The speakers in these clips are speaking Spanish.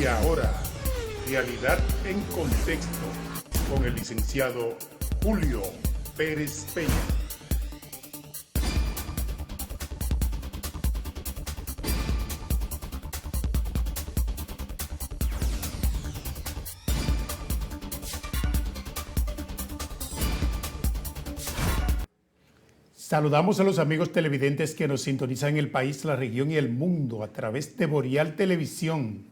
Y ahora, Realidad en Contexto, con el licenciado Julio Pérez Peña. Saludamos a los amigos televidentes que nos sintonizan en el país, la región y el mundo a través de Boreal Televisión.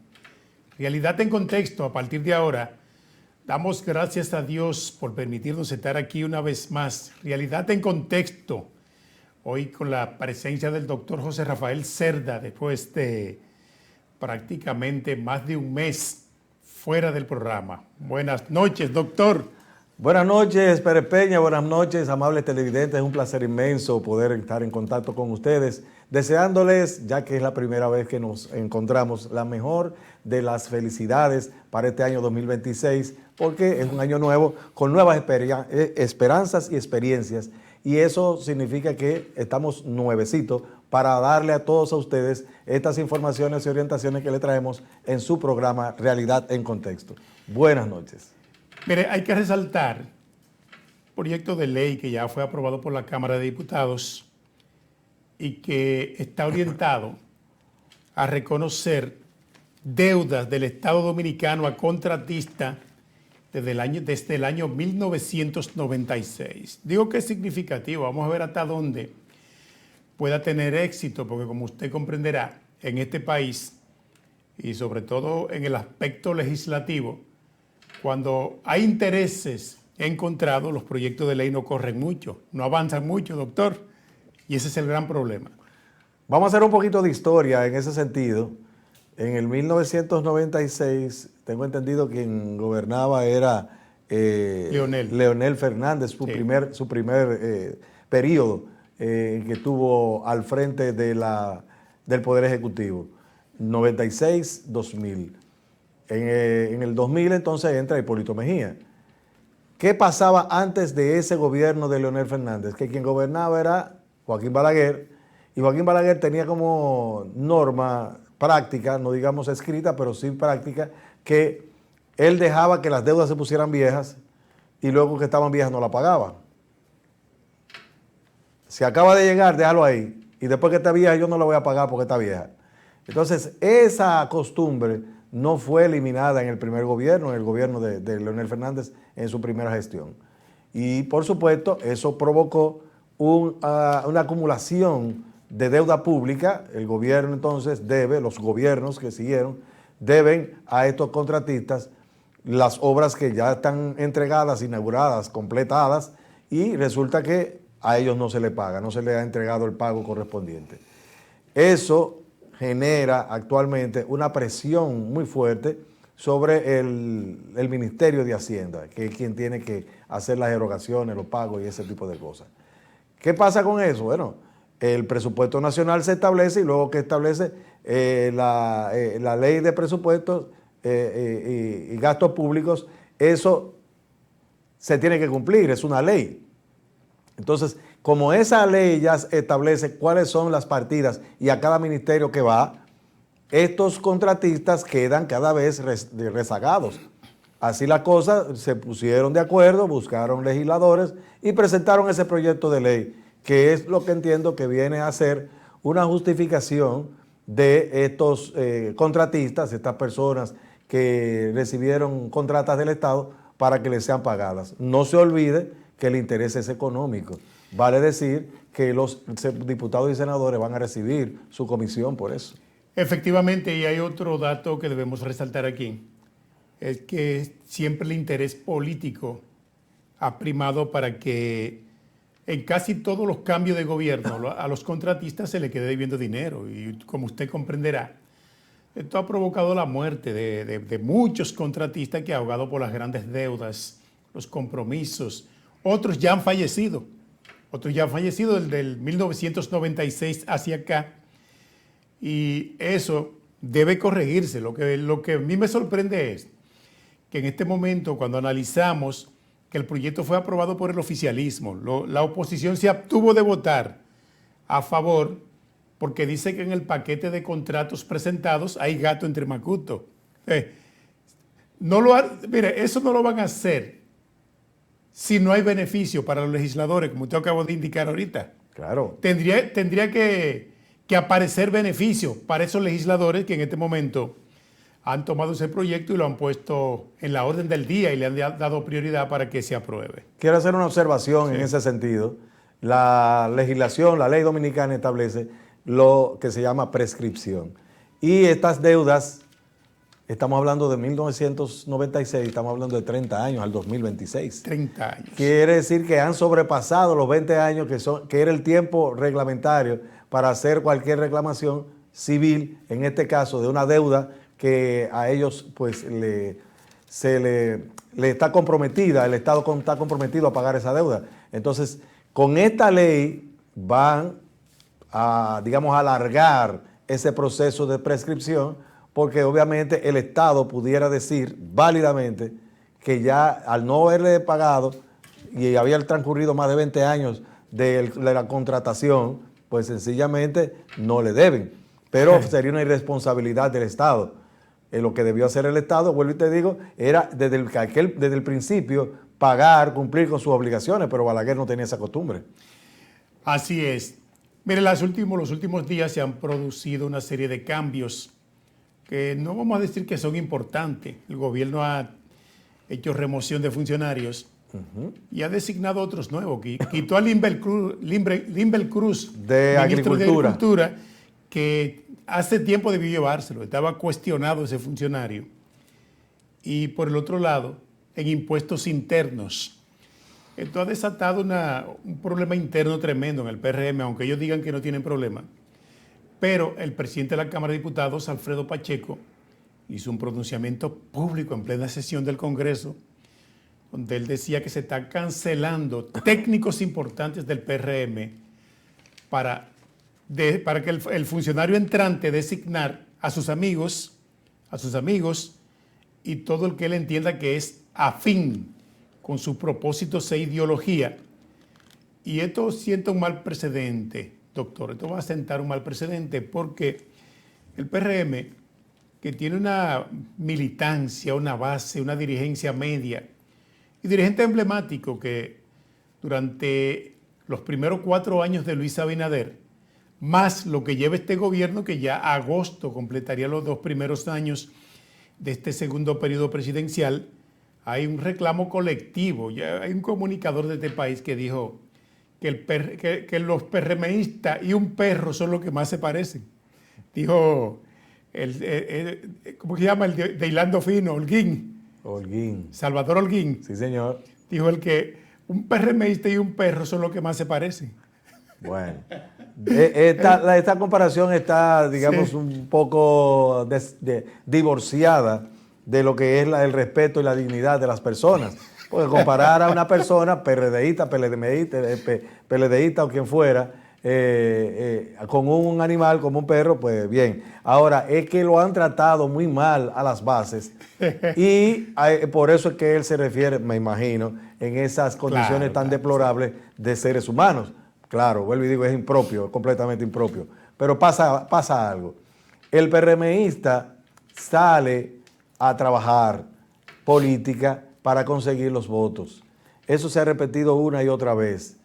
Realidad en Contexto, a partir de ahora, damos gracias a Dios por permitirnos estar aquí una vez más. Realidad en Contexto, hoy con la presencia del doctor José Rafael Cerda, después de prácticamente más de un mes fuera del programa. Buenas noches, doctor. Buenas noches, Pérez Peña, buenas noches, amables televidentes. Es un placer inmenso poder estar en contacto con ustedes, deseándoles, ya que es la primera vez que nos encontramos, la mejor de las felicidades para este año 2026, porque es un año nuevo con nuevas esperanzas y experiencias, y eso significa que estamos nuevecitos para darle a todos a ustedes estas informaciones y orientaciones que le traemos en su programa Realidad en Contexto. Buenas noches. Mire, hay que resaltar proyecto de ley que ya fue aprobado por la Cámara de Diputados y que está orientado a reconocer deudas del Estado Dominicano a contratistas desde el año 1996. Digo que es significativo, vamos a ver hasta dónde pueda tener éxito, porque como usted comprenderá, en este país y sobre todo en el aspecto legislativo, cuando hay intereses encontrados, los proyectos de ley no corren mucho, no avanzan mucho, doctor, y ese es el gran problema. Vamos a hacer un poquito de historia en ese sentido. En el 1996, tengo entendido que quien gobernaba era Leonel Fernández, su primer periodo que tuvo al frente del Poder Ejecutivo, 96-2000. En el 2000 entonces entra Hipólito Mejía. ¿Qué pasaba antes de ese gobierno de Leonel Fernández? Que quien gobernaba era Joaquín Balaguer, y Joaquín Balaguer tenía como norma práctica, no digamos escrita, pero sí práctica, que él dejaba que las deudas se pusieran viejas y luego que estaban viejas no la pagaba. Si acaba de llegar, déjalo ahí, y después que está vieja yo no la voy a pagar porque está vieja. Entonces esa costumbre no fue eliminada en el primer gobierno, en el gobierno de Leonel Fernández en su primera gestión. Y por supuesto eso provocó una acumulación de deuda pública. El gobierno entonces debe, los gobiernos que siguieron, deben a estos contratistas las obras que ya están entregadas, inauguradas, completadas, y resulta que a ellos no se les paga, no se les ha entregado el pago correspondiente. Eso genera actualmente una presión muy fuerte sobre el Ministerio de Hacienda, que es quien tiene que hacer las erogaciones, los pagos y ese tipo de cosas. ¿Qué pasa con eso? Bueno, el presupuesto nacional se establece y luego que establece la ley de presupuestos y gastos públicos, eso se tiene que cumplir, es una ley. Entonces, como esa ley ya establece cuáles son las partidas y a cada ministerio que va, estos contratistas quedan cada vez rezagados. Así las cosas, se pusieron de acuerdo, buscaron legisladores y presentaron ese proyecto de ley, que es lo que entiendo que viene a ser una justificación de estos contratistas, estas personas que recibieron contratas del Estado para que les sean pagadas. No se olvide que el interés es económico. Vale decir que los diputados y senadores van a recibir su comisión por eso. Efectivamente, y hay otro dato que debemos resaltar aquí, es que siempre el interés político ha primado para que en casi todos los cambios de gobierno a los contratistas se le quede debiendo dinero, y como usted comprenderá, esto ha provocado la muerte de muchos contratistas que ahogados por las grandes deudas, los compromisos. Otros ya han fallecido desde el 1996 hacia acá, y eso debe corregirse. Lo que a mí me sorprende es que en este momento, cuando analizamos que el proyecto fue aprobado por el oficialismo, la oposición se abstuvo de votar a favor porque dice que en el paquete de contratos presentados hay gato entre macuto. Mire, eso no lo van a hacer si no hay beneficio para los legisladores, como usted acabó de indicar ahorita. Claro. Tendría que aparecer beneficio para esos legisladores que en este momento han tomado ese proyecto y lo han puesto en la orden del día y le han dado prioridad para que se apruebe. Quiero hacer una observación en ese sentido. La legislación, la ley dominicana establece lo que se llama prescripción. Y estas deudas, estamos hablando de 1996, estamos hablando de 30 años al 2026. 30 años. Quiere decir que han sobrepasado los 20 años que era el tiempo reglamentario para hacer cualquier reclamación civil, en este caso de una deuda que a ellos pues le está comprometida, el Estado está comprometido a pagar esa deuda. Entonces, con esta ley van a, digamos, alargar ese proceso de prescripción, porque obviamente el Estado pudiera decir válidamente que ya al no haberle pagado y había transcurrido más de 20 años de la contratación, pues sencillamente no le deben. Pero sería una irresponsabilidad del Estado. Lo que debió hacer el Estado, vuelvo y te digo, era desde el principio pagar, cumplir con sus obligaciones, pero Balaguer no tenía esa costumbre. Así es. Mire, los últimos días se han producido una serie de cambios que no vamos a decir que son importantes. El gobierno ha hecho remoción de funcionarios y ha designado otros nuevos. Quitó a Limber Cruz, de ministro de Agricultura, que hace tiempo debió llevárselo. Estaba cuestionado ese funcionario. Y por el otro lado, en impuestos internos. Esto ha desatado un problema interno tremendo en el PRM, aunque ellos digan que no tienen problema. Pero el presidente de la Cámara de Diputados, Alfredo Pacheco, hizo un pronunciamiento público en plena sesión del Congreso, donde él decía que se están cancelando técnicos importantes del PRM para que el funcionario entrante designar a sus amigos y todo el que él entienda que es afín con sus propósitos e ideología. Y esto sienta un mal precedente, doctor. Esto va a sentar un mal precedente porque el PRM, que tiene una militancia, una base, una dirigencia media y dirigente emblemático que durante los primeros 4 años de Luis Abinader, más lo que lleva este gobierno, que ya agosto completaría los 2 primeros años de este segundo periodo presidencial, hay un reclamo colectivo. Ya hay un comunicador de este país que dijo que los PRMistas y un perro son los que más se parecen. Dijo, ¿cómo se llama? El de Hilando Fino, Holguín. Salvador Holguín. Sí, señor. Dijo que un PRMista y un perro son los que más se parecen. Bueno, esta comparación está, digamos, un poco divorciada de lo que es el respeto y la dignidad de las personas. Porque comparar a una persona, PRDista o quien fuera, con un animal como un perro, pues bien. Ahora, es que lo han tratado muy mal a las bases y por eso es que él se refiere, me imagino, en esas condiciones tan deplorables de seres humanos. Claro, vuelvo y digo, es impropio, completamente impropio. Pero pasa algo. El PRMista sale a trabajar política para conseguir los votos. Eso se ha repetido una y otra vez.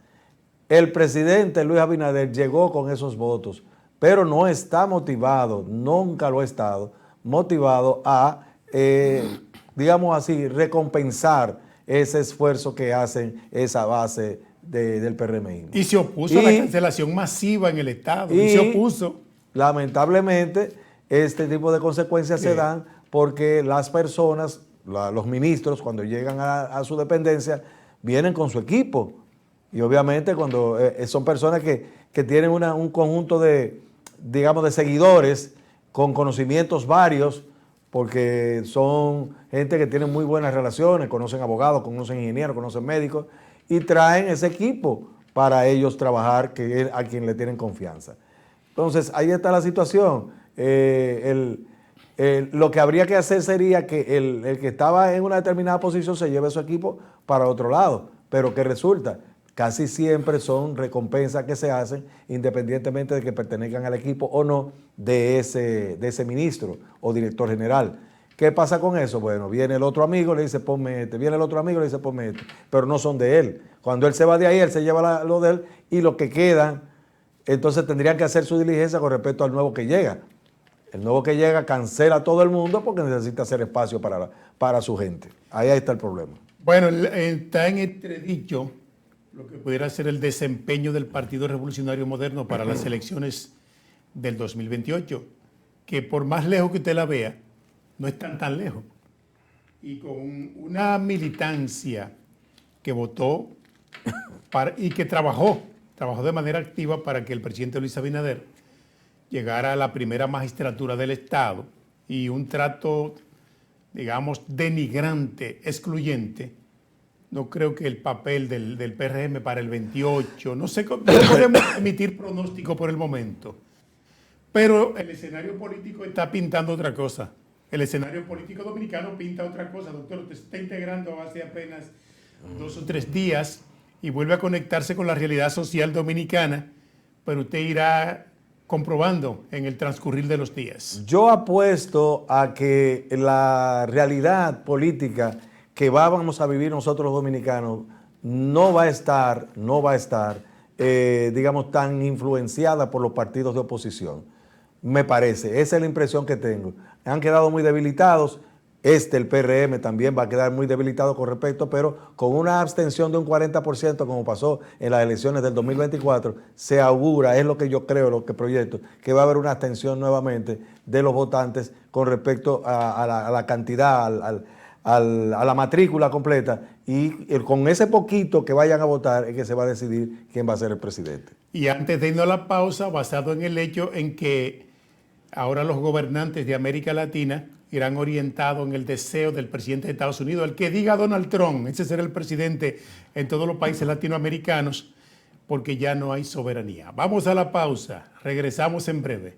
El presidente Luis Abinader llegó con esos votos, pero no está motivado, nunca lo ha estado, motivado a, digamos así, recompensar ese esfuerzo que hacen esa base del PRM. Y se opuso a la cancelación masiva en el Estado. Y se opuso. Lamentablemente, este tipo de consecuencias se dan porque las personas, los ministros, cuando llegan a su dependencia, vienen con su equipo. Y obviamente cuando son personas que tienen un conjunto de, digamos, de seguidores con conocimientos varios, porque son gente que tiene muy buenas relaciones, conocen abogados, conocen ingenieros, conocen médicos, y traen ese equipo para ellos trabajar, a quien le tienen confianza. Entonces, ahí está la situación. Lo que habría que hacer sería que el que estaba en una determinada posición se lleve su equipo para otro lado. Pero ¿qué resulta? Casi siempre son recompensas que se hacen independientemente de que pertenezcan al equipo o no de ese ministro o director general. ¿Qué pasa con eso? Bueno, viene el otro amigo, le dice ponme este, viene el otro amigo, le dice ponme este, pero no son de él. Cuando él se va de ahí, él se lleva lo de él y lo que quedan, entonces tendrían que hacer su diligencia con respecto al nuevo que llega. El nuevo que llega cancela a todo el mundo porque necesita hacer espacio para su gente. Ahí está el problema. Bueno, está en entredicho lo que pudiera ser el desempeño del Partido Revolucionario Moderno para las elecciones del 2028, que por más lejos que usted la vea, no están tan lejos. Y con una militancia que votó y que trabajó de manera activa para que el presidente Luis Abinader llegara a la primera magistratura del Estado, y un trato, digamos, denigrante, excluyente. No creo que el papel del PRM para el 28, no podemos emitir pronóstico por el momento. Pero el escenario político está pintando otra cosa. El escenario político dominicano pinta otra cosa. Doctor, usted se está integrando hace apenas 2 o 3 días y vuelve a conectarse con la realidad social dominicana, pero usted irá comprobando en el transcurrir de los días. Yo apuesto a que la realidad política que vamos a vivir nosotros los dominicanos no va a estar, digamos, tan influenciada por los partidos de oposición. Me parece, esa es la impresión que tengo. Han quedado muy debilitados. El PRM también va a quedar muy debilitado con respecto, pero con una abstención de un 40%, como pasó en las elecciones del 2024, se augura, es lo que yo creo, lo que proyecto, que va a haber una abstención nuevamente de los votantes con respecto a la cantidad, a la matrícula completa, y con ese poquito que vayan a votar es que se va a decidir quién va a ser el presidente. Y antes de irnos a la pausa, basado en el hecho en que ahora los gobernantes de América Latina irán orientados en el deseo del presidente de Estados Unidos, el que diga Donald Trump, ese será el presidente en todos los países latinoamericanos, porque ya no hay soberanía. Vamos a la pausa, regresamos en breve.